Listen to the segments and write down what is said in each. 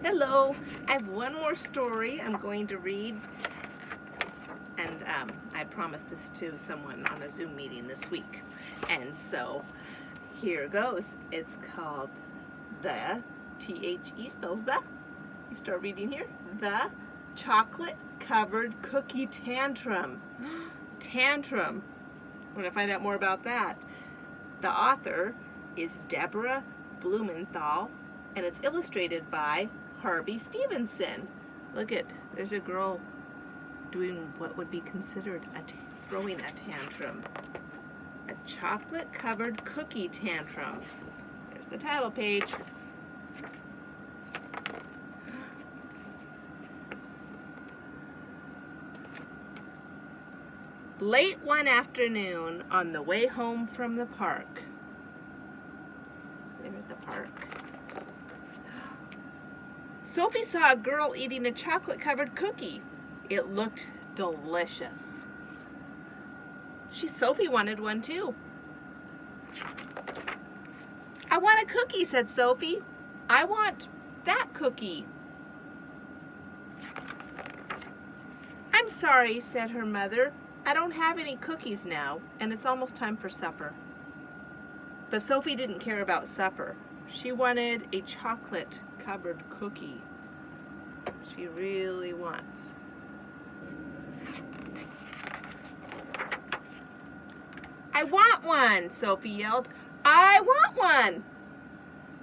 Hello, I have one more story I'm going to read, and I promised this to someone on a Zoom meeting this week. And so here goes. It's called The, T-H-E spells the, you start reading here, The Chocolate Covered Cookie Tantrum. Tantrum. I want to find out more about that. The author is Deborah Blumenthal, and it's illustrated by Harvey Stevenson. Look at, there's a girl doing what would be considered throwing a tantrum. A chocolate-covered cookie tantrum. There's the title page. Late one afternoon, on the way home from the park. They were at the park. Sophie saw a girl eating a chocolate-covered cookie. It looked delicious. Sophie wanted one too. I want a cookie, said Sophie. I want that cookie. I'm sorry, said her mother. I don't have any cookies now, and it's almost time for supper. But Sophie didn't care about supper. She wanted a chocolate-covered cookie. She really wants. I want one, Sophie yelled. I want one.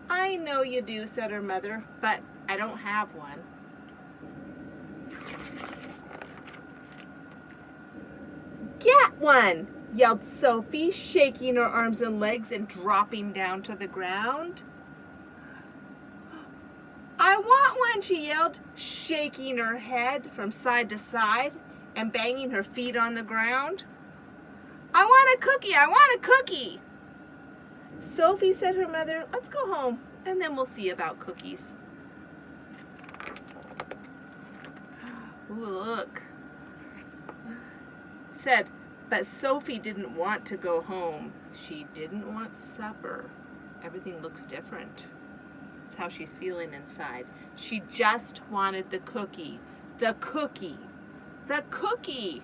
I know you do, said her mother, but I don't have one. Get one, yelled Sophie, shaking her arms and legs and dropping down to the ground. I want one, she yelled, shaking her head from side to side and banging her feet on the ground. I want a cookie, I want a cookie. Sophie, said her mother, let's go home and then we'll see about cookies. Ooh, look. But Sophie didn't want to go home. She didn't want supper. Everything looks different. That's how she's feeling inside. She just wanted the cookie. The cookie. The cookie.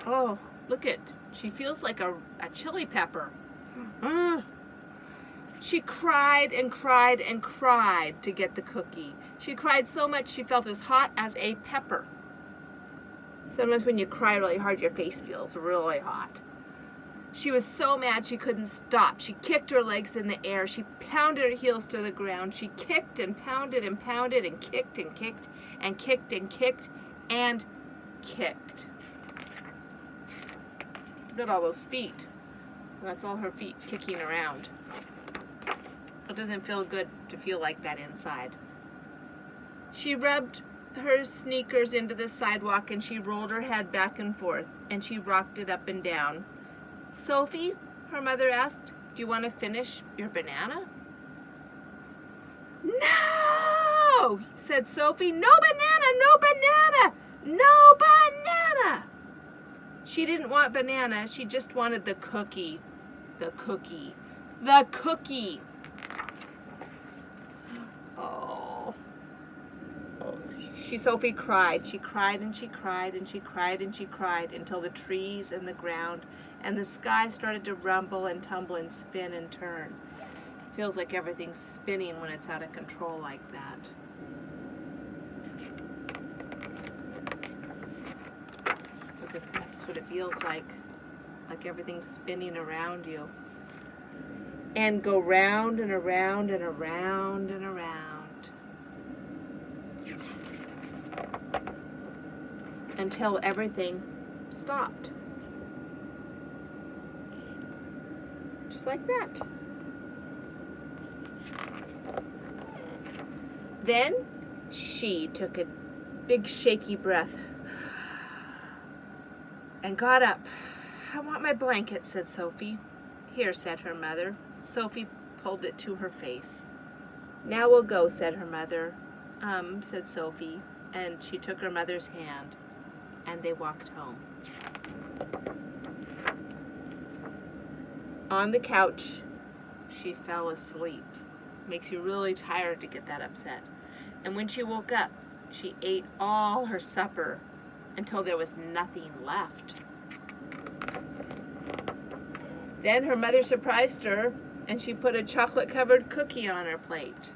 Oh, look at, she feels like a chili pepper. She cried and cried and cried to get the cookie. She cried so much she felt as hot as a pepper. Sometimes when you cry really hard, your face feels really hot. She was so mad she couldn't stop. She kicked her legs in the air. She pounded her heels to the ground. She kicked and pounded and pounded and kicked and kicked and kicked and kicked and kicked. Look at all those feet. That's all her feet kicking around. It doesn't feel good to feel like that inside. She rubbed her sneakers into the sidewalk and she rolled her head back and forth and she rocked it up and down. Sophie, her mother asked, do you want to finish your banana? No, said Sophie. No banana, no banana, no banana. She didn't want banana, she just wanted the cookie. The cookie. The cookie. Oh. Sophie cried. She cried and she cried and she cried and she cried until the trees and the ground and the sky started to rumble and tumble and spin and turn. Feels like everything's spinning when it's out of control like that. That's what it feels like everything's spinning around you. And go round and around and around and around. Until everything stopped. Just like that. Then she took a big shaky breath and got up. I want my blanket, said Sophie. Here, said her mother. Sophie pulled it to her face. Now we'll go, said her mother. Said Sophie, and she took her mother's hand. And they walked home. On the couch, she fell asleep. Makes you really tired to get that upset. And when she woke up, she ate all her supper until there was nothing left. Then her mother surprised her, and she put a chocolate-covered cookie on her plate.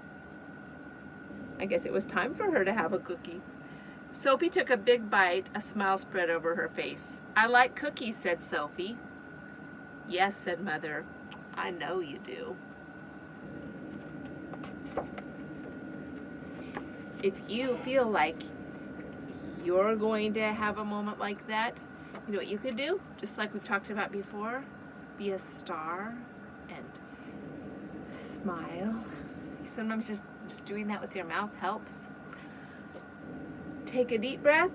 I guess it was time for her to have a cookie. Sophie took a big bite, a smile spread over her face. "I like cookies," said Sophie. "Yes," said Mother, "I know you do." If you feel like you're going to have a moment like that, you know what you could do? Just like we've talked about before, be a star and smile. Sometimes just doing that with your mouth helps. Take a deep breath.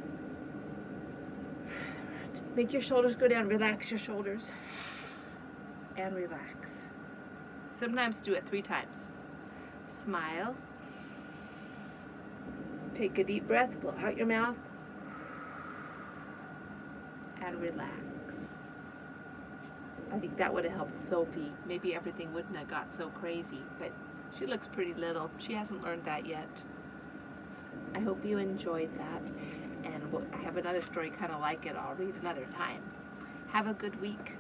Make your shoulders go down. Relax your shoulders. And relax. Sometimes do it 3 times. Smile. Take a deep breath. Blow out your mouth. And relax. I think that would have helped Sophie. Maybe everything wouldn't have got so crazy, but she looks pretty little. She hasn't learned that yet. I hope you enjoyed that, and I have another story kind of like it I'll read another time. Have a good week.